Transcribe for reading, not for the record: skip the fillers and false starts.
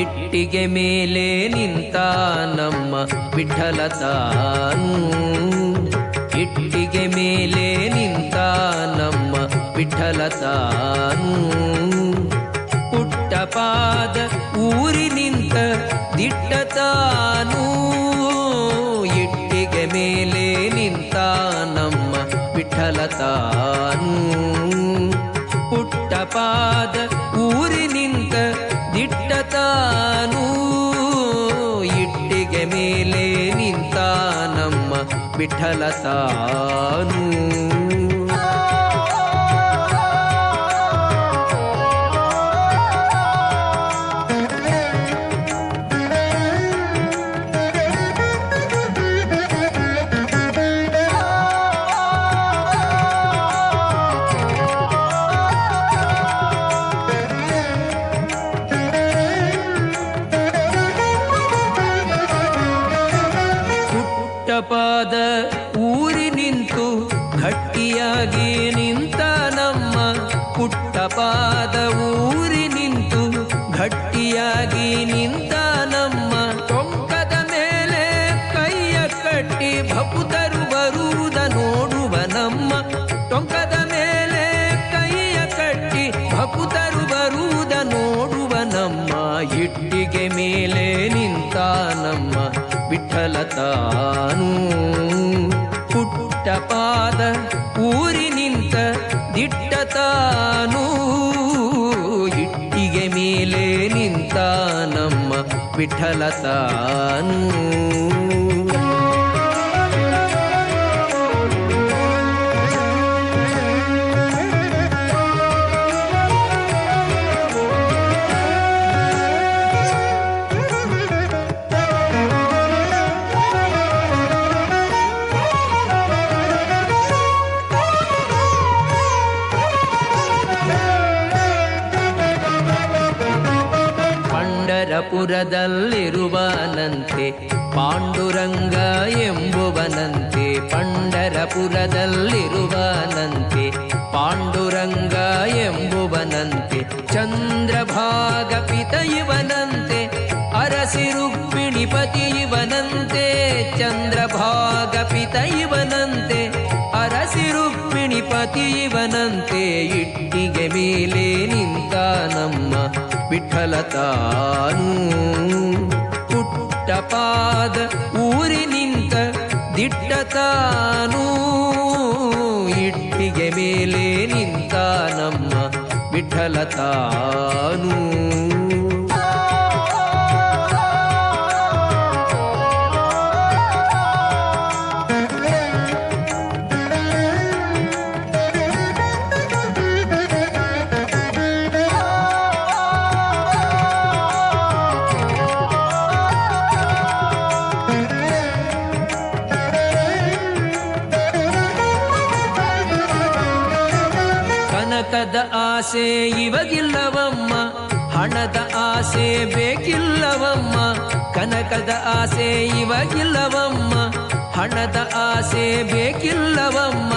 ಇಟ್ಟಿಗೆ ಮೇಲೆ ನಿಂತ ನಮ್ಮ ವಿಠಲ ತಾನು. ಇಟ್ಟಿಗೆ ಮೇಲೆ ನಿಂತ ನಮ್ಮ ವಿಠಲ ತಾನು. ಪುಟ್ಟ ಪಾದ ಊರಿ ನಿಂತ ದಿಟ್ಟ ತಾನು. ಇಟ್ಟಿಗೆ ಮೇಲೆ ನಿಂತ ನಮ್ಮ ವಿಠಲ ತಾನು. ಪುಟ್ಟ ಪಾದ ಊರಿ ನಿಂತ ದಿಟ್ಟ ತಾನು. ಇಟ್ಟಿಗೆ ಮೇಲೆ ನಿಂತ ನಮ್ಮ ವಿಠಲ ತಾನು. ಪಾದ ಊರಿ ನಿಂತು ಗಟ್ಟಿಯಾಗಿ ನಿಂತ ನಮ್ಮ. ಪುಟ್ಟ ಪಾದ ಊರಿ ನಿಂತು ಗಟ್ಟಿಯಾಗಿ ನಿಂತ ನಮ್ಮ. ಟೊಂಕದ ಮೇಲೆ ಕೈಯ ಕಟ್ಟಿ ಭಕುತರು ಬರುವುದ ನೋಡುವ ನಮ್ಮ. ಟೊಂಕದ ಮೇಲೆ ಕೈಯ ಕಟ್ಟಿ ಭಕುತರು ಬರುವುದ ನೋಡುವ ನಮ್ಮ. ಇಟ್ಟಿಗೆ ಮೇಲೆ ನಿಂತ ನಮ್ಮ ವಿಠಲ ತಾನು. ಪುಟ್ಟ ಪಾದ ಊರಿ ನಿಂತ ದಿಟ್ಟ ತಾನು. ಇಟ್ಟಿಗೆ ಮೇಲೆ ನಿಂತ ನಮ್ಮ ವಿಠಲ ತಾನು. ಪಂಢರಪುರದಲ್ಲಿರುವನಂತೆ ಪಾಂಡುರಂಗ ಎಂಬುವನಂತೆ. ಪಂಢರಪುರದಲ್ಲಿರುವನಂತೆ ಪಾಂಡುರಂಗ ಎಂಬುವನಂತೆ. ಚಂದ್ರಭಾಗ ಪಿತ ಇವನಂತೆ ಅರಸಿ ರುಕ್ಮಿಣಿಪತಿ ಇವನಂತೆ. ಚಂದ್ರಭಾಗ ಪಿತ ಇವನಂತೆ ಅರಸಿ ರುಕ್ಮಿಣಿಪತಿ ಇವನಂತೆ. ಇಟ್ಟಿಗೆ ಮೇಲೆ ನಿಂತ ನಮ್ಮ ವಿಠಲ ತಾನು. ಪುಟ್ಟ ಪಾದ ಊರಿ ನಿಂತ ದಿಟ್ಟ ತಾನು. ಇಟ್ಟಿಗೆ ಮೇಲೆ ನಿಂತ ನಮ್ಮ ವಿಠಲ ತಾನು. ಕನಕದ ಆಸೆ ಇವಗಿಲ್ಲವಮ್ಮ, ಹಣದ ಆಸೆ ಬೇಕಿಲ್ಲವಮ್ಮ. ಕನಕದ ಆಸೆ ಇವಗಿಲ್ಲವಮ್ಮ, ಹಣದ ಆಸೆ ಬೇಕಿಲ್ಲವಮ್ಮ.